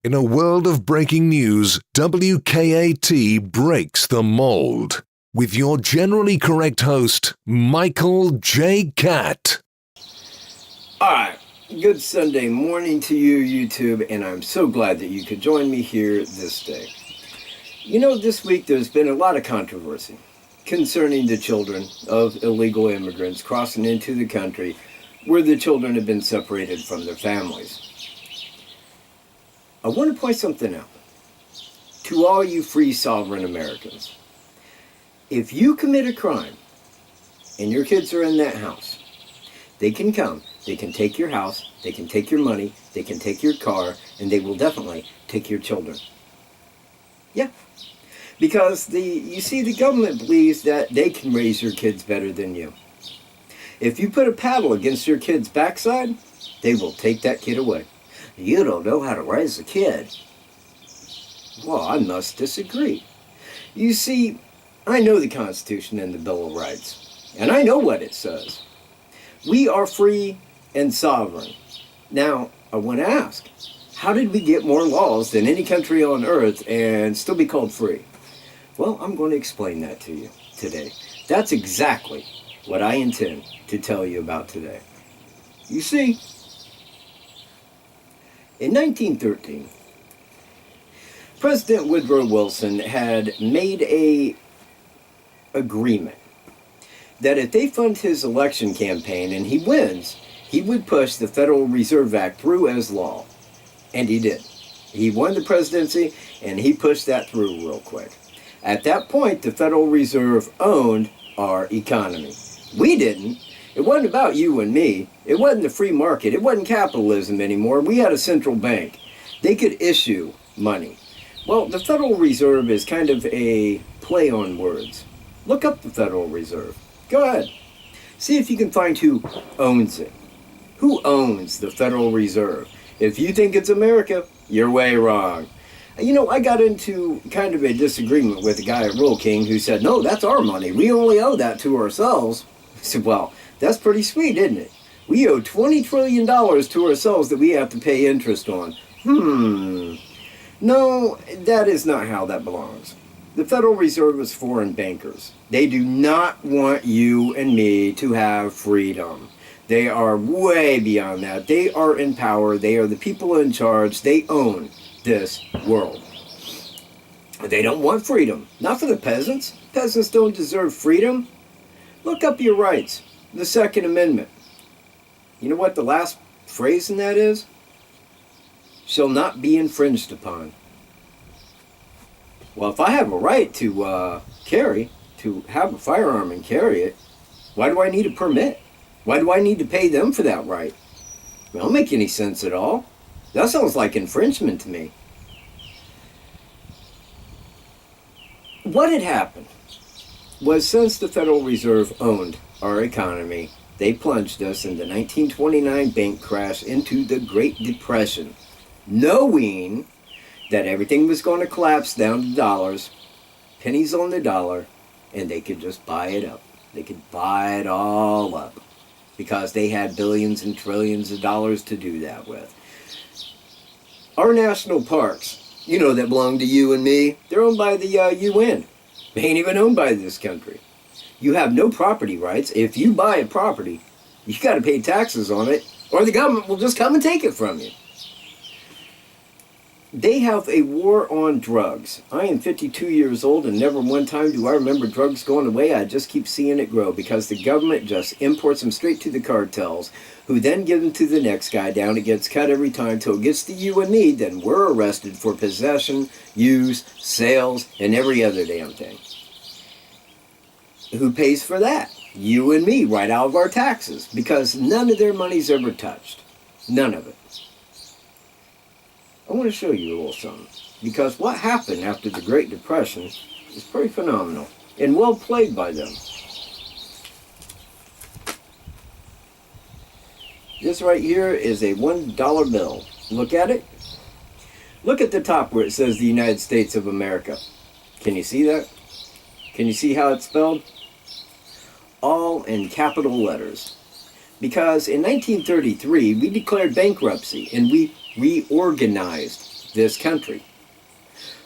In a world of breaking news, WKAT breaks the mold. With your generally correct host, Michael J. Katt. All right, good Sunday morning to you, YouTube, and I'm so glad that you could join me here this day. You know, this week there's been a lot of controversy concerning the children of illegal immigrants crossing into the country where the children have been separated from their families. I want to point something out to all you free sovereign Americans. If you commit a crime and your kids are in that house, they can come, they can take your house, they can take your money, they can take your car, and they will definitely take your children. Yeah. Because the government believes that they can raise your kids better than you. If you put a paddle against your kid's backside, they will take that kid away. You don't know how to raise a kid. Well, I must disagree. You see, I know the Constitution and the Bill of Rights, and I know what it says. We are free and sovereign. Now, I want to ask, how did we get more laws than any country on earth and still be called free? Well, I'm going to explain that to you today. That's exactly what I intend to tell you about today. You see, in 1913, President Woodrow Wilson had made an agreement that if they fund his election campaign and he wins, he would push the Federal Reserve Act through as law. And he did. He won the presidency and he pushed that through real quick. At that point, the Federal Reserve owned our economy. We didn't. It wasn't about you and me. It wasn't the free market. It wasn't capitalism anymore. We had a central bank. They could issue money. Well, the Federal Reserve is kind of a play on words. Look up the Federal Reserve. Go ahead. See if you can find who owns it. Who owns the Federal Reserve? If you think it's America, you're way wrong. You know, I got into kind of a disagreement with a guy at Rural King who said, no, that's our money. We only owe that to ourselves. I said, well, that's pretty sweet, isn't it? We owe $20 trillion to ourselves that we have to pay interest on. No, that is not how that belongs. The Federal Reserve is foreign bankers. They do not want you and me to have freedom. They are way beyond that. They are in power. They are the people in charge. They own this world. They don't want freedom. Not for the peasants. Peasants don't deserve freedom. Look up your rights. The Second Amendment. You know what the last phrase in that is? Shall not be infringed upon. Well, if I have a right to have a firearm and carry it, why do I need a permit? Why do I need to pay them for that right? It don't make any sense at all. That sounds like infringement to me. What had happened was, since the Federal Reserve owned our economy, they plunged us in the 1929 bank crash into the Great Depression, knowing that everything was going to collapse down to dollars, pennies on the dollar, and they could just buy it up. They could buy it all up because they had billions and trillions of dollars to do that with. Our national parks, you know, that belong to you and me, they're owned by the UN. They ain't even owned by this country. You have no property rights. If you buy a property, you got to pay taxes on it, or the government will just come and take it from you. They have a war on drugs. I am 52 years old, and never one time do I remember drugs going away. I just keep seeing it grow because the government just imports them straight to the cartels, who then give them to the next guy down. It gets cut every time till it gets to you and me. Then we're arrested for possession, use, sales, and every other damn thing. Who pays for that? You and me, right out of our taxes, because none of their money's ever touched. None of it. I want to show you a little something, because what happened after the Great Depression is pretty phenomenal, and well played by them. This right here is a $1 bill. Look at it. Look at the top where it says the United States of America. Can you see that? Can you see how it's spelled? All in capital letters. Because in 1933, we declared bankruptcy and we reorganized this country.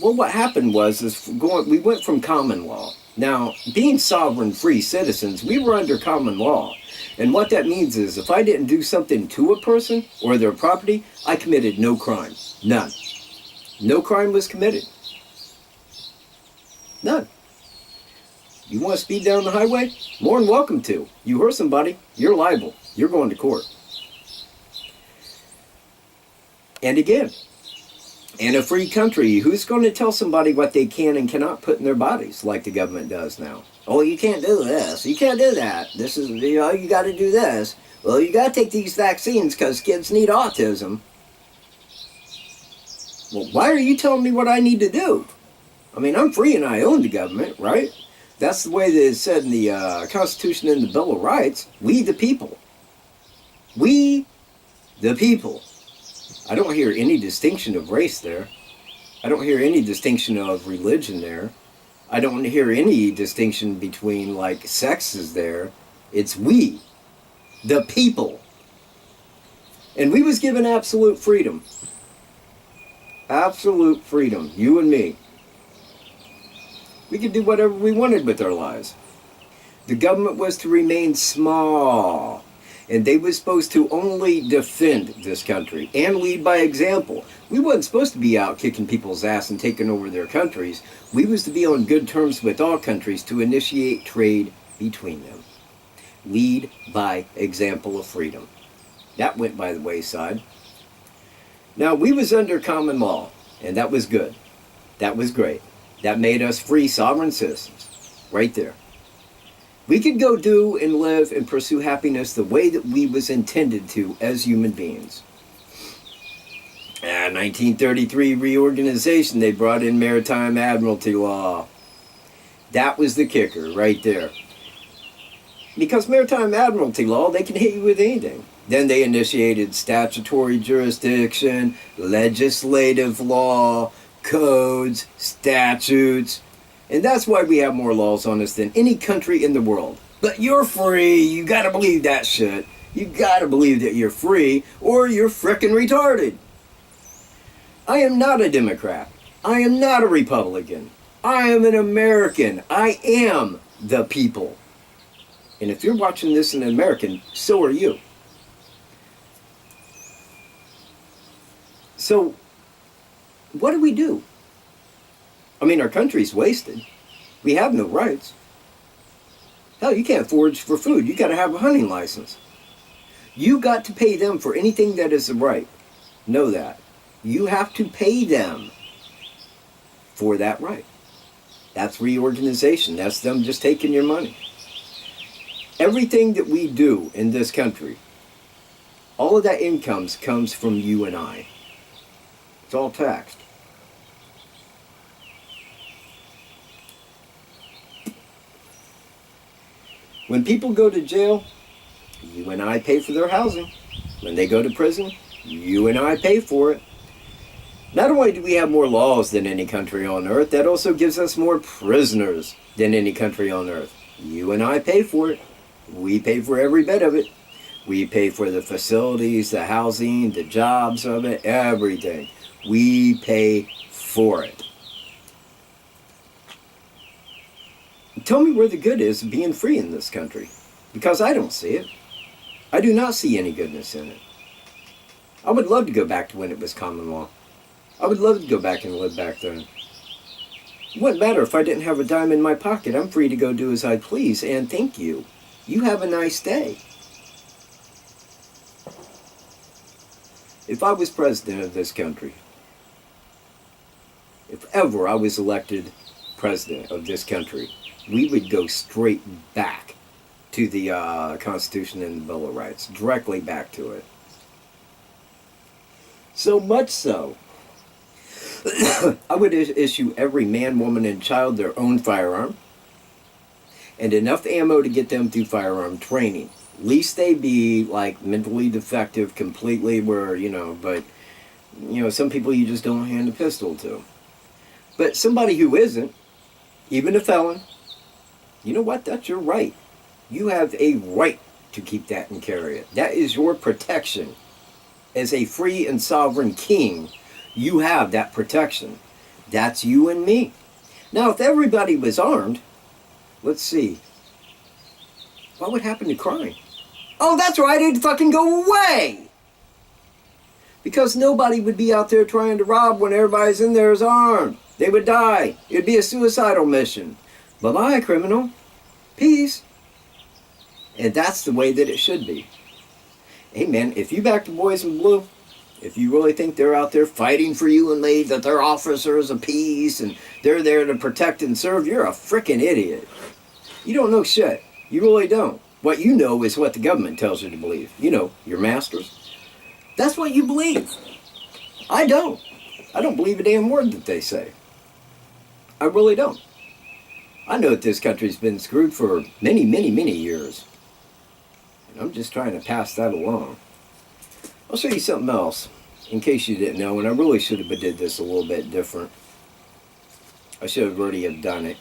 Well, what happened was we went from common law. Now, being sovereign free citizens, we were under common law. And what that means is if I didn't do something to a person or their property, I committed no crime. None. No crime was committed. None. You want to speed down the highway? More than welcome to. You hurt somebody, you're liable. You're going to court. And again, in a free country, who's going to tell somebody what they can and cannot put in their bodies like the government does now? Oh, you can't do this. You can't do that. This is, you got to do this. Well, you got to take these vaccines because kids need autism. Well, why are you telling me what I need to do? I mean, I'm free and I own the government, right? That's the way that it's said in the Constitution and the Bill of Rights. We the people. We the people. I don't hear any distinction of race there. I don't hear any distinction of religion there. I don't hear any distinction between, like, sexes there. It's we, the people. And we was given absolute freedom. Absolute freedom, you and me. We could do whatever we wanted with our lives. The government was to remain small. And they were supposed to only defend this country and lead by example. We wasn't supposed to be out kicking people's ass and taking over their countries. We was to be on good terms with all countries to initiate trade between them. Lead by example of freedom. That went by the wayside. Now, we was under common law, and that was good. That was great. That made us free sovereign citizens. Right there. We could go do and live and pursue happiness the way that we was intended to as human beings. 1933 reorganization, they brought in maritime admiralty law. That was the kicker right there. Because maritime admiralty law, they can hit you with anything. Then they initiated statutory jurisdiction, legislative law, codes, statutes. And that's why we have more laws on us than any country in the world. But you're free. You gotta believe that shit. You gotta believe that you're free or you're frickin' retarded. I am not a Democrat. I am not a Republican. I am an American. I am the people. And if you're watching this in American, so are you. So, what do we do? I mean, our country's wasted. We have no rights. Hell, you can't forage for food. You got to have a hunting license. You got to pay them for anything that is a right. Know that. You have to pay them for that right. That's reorganization. That's them just taking your money. Everything that we do in this country, all of that income comes from you and I. It's all taxed. When people go to jail, you and I pay for their housing. When they go to prison, you and I pay for it. Not only do we have more laws than any country on earth, that also gives us more prisoners than any country on earth. You and I pay for it. We pay for every bit of it. We pay for the facilities, the housing, the jobs of it, everything. We pay for it. Tell me where the good is of being free in this country, because I don't see it. I do not see any goodness in it. I would love to go back to when it was common law. I would love to go back and live back then. It wouldn't matter if I didn't have a dime in my pocket. I'm free to go do as I please, and thank you. You have a nice day. If I was president of this country, if ever I was elected president of this country, we would go straight back to the Constitution and the Bill of Rights, directly back to it. So much so, I would issue every man, woman, and child their own firearm, and enough ammo to get them through firearm training. Least they be, like, mentally defective completely where, but, some people you just don't hand a pistol to. But somebody who isn't, even a felon, you know what? That's your right. You have a right to keep that and carry it. That is your protection. As a free and sovereign king, You have that protection. That's you and me. Now, if everybody was armed, let's see, what would happen to crime? Oh, that's right, it'd fucking go away! Because nobody would be out there trying to rob when everybody's in there is armed. They would die. It'd be a suicidal mission. Bye-bye, criminal. Peace. And that's the way that it should be. Hey, man, if you back the boys in blue, if you really think they're out there fighting for you and me, that they're officers of peace and they're there to protect and serve, you're a frickin' idiot. You don't know shit. You really don't. What you know is what the government tells you to believe. You know, your masters. That's what you believe. I don't. I don't believe a damn word that they say. I really don't. I know that this country's been screwed for many, many, many years. And I'm just trying to pass that along. I'll show you something else, in case you didn't know, and I really should have did this a little bit different. I should have already have done it.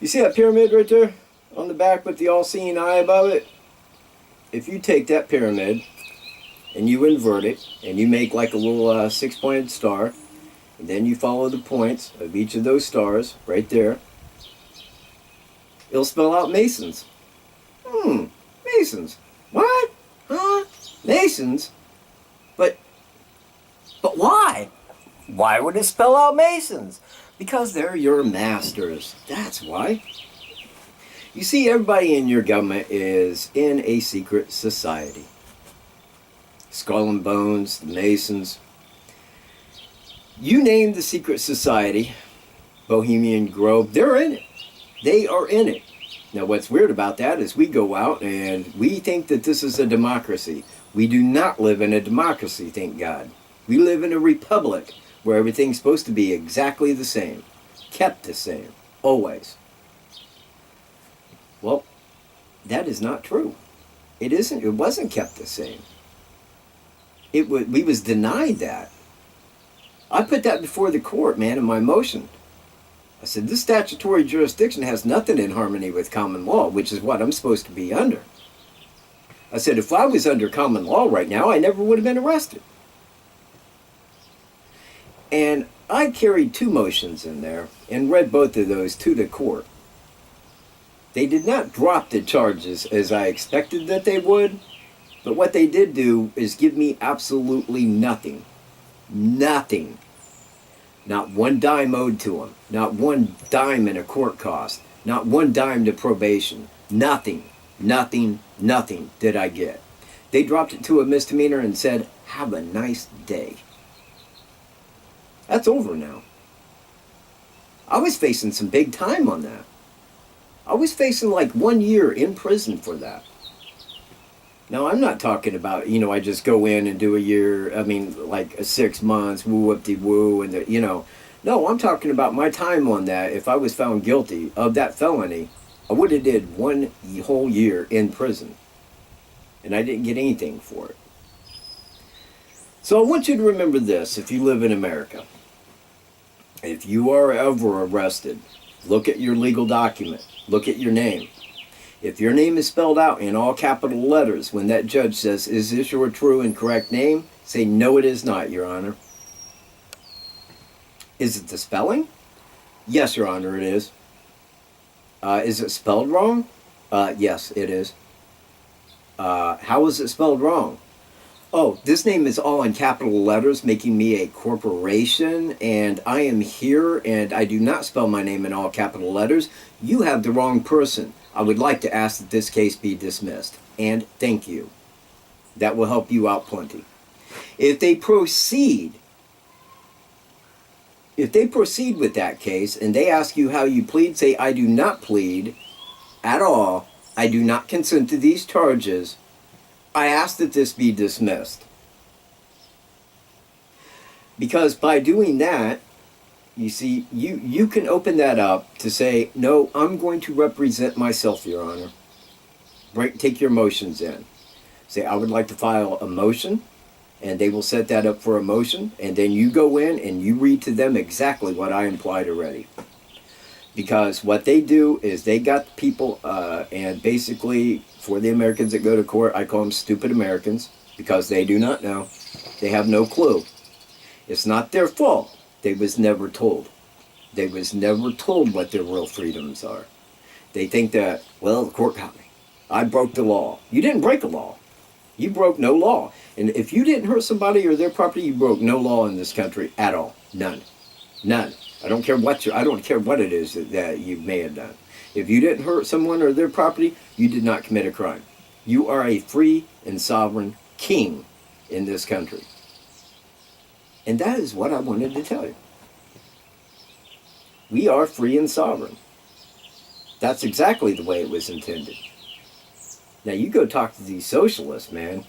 You see that pyramid right there on the back with the all-seeing eye above it? If you take that pyramid and you invert it and you make like a little six-pointed star, and then you follow the points of each of those stars right there, it'll spell out Masons. Masons. What? Huh? Masons? But why? Why would it spell out Masons? Because they're your masters. That's why. You see, everybody in your government is in a secret society. Skull and Bones, the Masons. You name the secret society, Bohemian Grove, they're in it. They are in it. Now, what's weird about that is we go out and we think that this is a democracy. We do not live in a democracy, thank God. We live in a republic where everything's supposed to be exactly the same. Kept the same. Always. Well, that is not true. It isn't. It wasn't kept the same. We was denied that. I put that before the court, man, in my motion. I said, this statutory jurisdiction has nothing in harmony with common law, which is what I'm supposed to be under. I said, if I was under common law right now, I never would have been arrested. And I carried 2 motions in there and read both of those to the court. They did not drop the charges as I expected that they would, but what they did do is give me absolutely nothing. Nothing. Not one dime owed to them. Not one dime in a court cost. Not one dime to probation. Nothing. Nothing. Nothing did I get. They dropped it to a misdemeanor and said, have a nice day. That's over now. I was facing some big time on that. I was facing like 1 year in prison for that. Now, I'm not talking about, I just go in and do a year, like 6 months, woo-whoop-de-woo, and No, I'm talking about my time on that. If I was found guilty of that felony, I would have did 1 whole year in prison. And I didn't get anything for it. So I want you to remember this if you live in America. If you are ever arrested, look at your legal document. Look at your name. If your name is spelled out in all capital letters, when that judge says, is this your true and correct name? Say, no, it is not, Your Honor. Is it the spelling? Yes, Your Honor, it is. Is it spelled wrong? Yes, it is. How is it spelled wrong? Oh, this name is all in capital letters, making me a corporation, and I am here, and I do not spell my name in all capital letters. You have the wrong person. I would like to ask that this case be dismissed, and thank you. That will help you out plenty. If they proceed with that case, and they ask you how you plead, say, I do not plead at all. I do not consent to these charges. I ask that this be dismissed. Because by doing that, you see, you can open that up to say, no, I'm going to represent myself, Your Honor. Take your motions in. Say, I would like to file a motion, and they will set that up for a motion, and then you go in and you read to them exactly what I implied already. Because what they do is they got people, and basically, for the Americans that go to court, I call them stupid Americans, because they do not know. They have no clue. It's not their fault. They was never told. They was never told what their real freedoms are. They think that, well, the court got me. I broke the law. You didn't break a law. You broke no law. And if you didn't hurt somebody or their property, you broke no law in this country at all. None. None. I don't care what it is that you may have done. If you didn't hurt someone or their property, you did not commit a crime. You are a free and sovereign king in this country. And that is what I wanted to tell you. We are free and sovereign. That's exactly the way it was intended. Now you go talk to these socialists, man.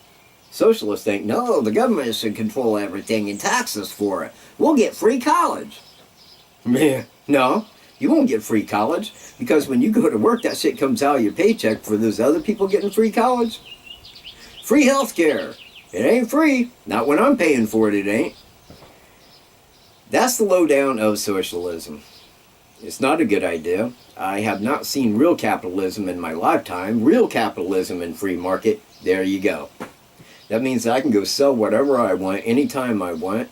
Socialists think, no, the government should control everything and tax us for it. We'll get free college. Man, no, you won't get free college, because when you go to work, that shit comes out of your paycheck for those other people getting free college. Free health care. It ain't free. Not when I'm paying for it, it ain't. That's the lowdown of socialism. It's not a good idea. I have not seen real capitalism in my lifetime. Real capitalism and free market. There you go. That means I can go sell whatever I want anytime I want,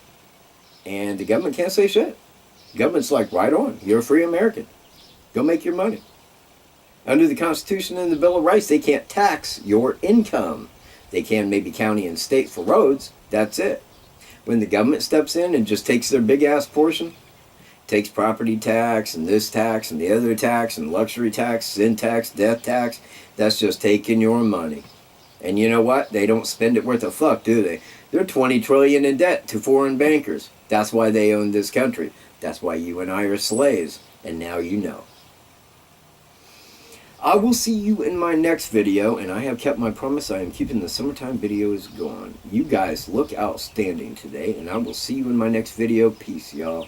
and the government can't say shit. The government's like, right on. You're a free American. Go make your money. Under the Constitution and the Bill of Rights, they can't tax your income. They can maybe county and state for roads. That's it. When the government steps in and just takes their big ass portion, takes property tax and this tax and the other tax and luxury tax, sin tax, death tax, that's just taking your money. And you know what? They don't spend it worth a fuck, do they? They're $20 trillion in debt to foreign bankers. That's why they own this country. That's why you and I are slaves. And now you know. I will see you in my next video, and I have kept my promise. I am keeping the summertime videos going. You guys look outstanding today, and I will see you in my next video. Peace, y'all.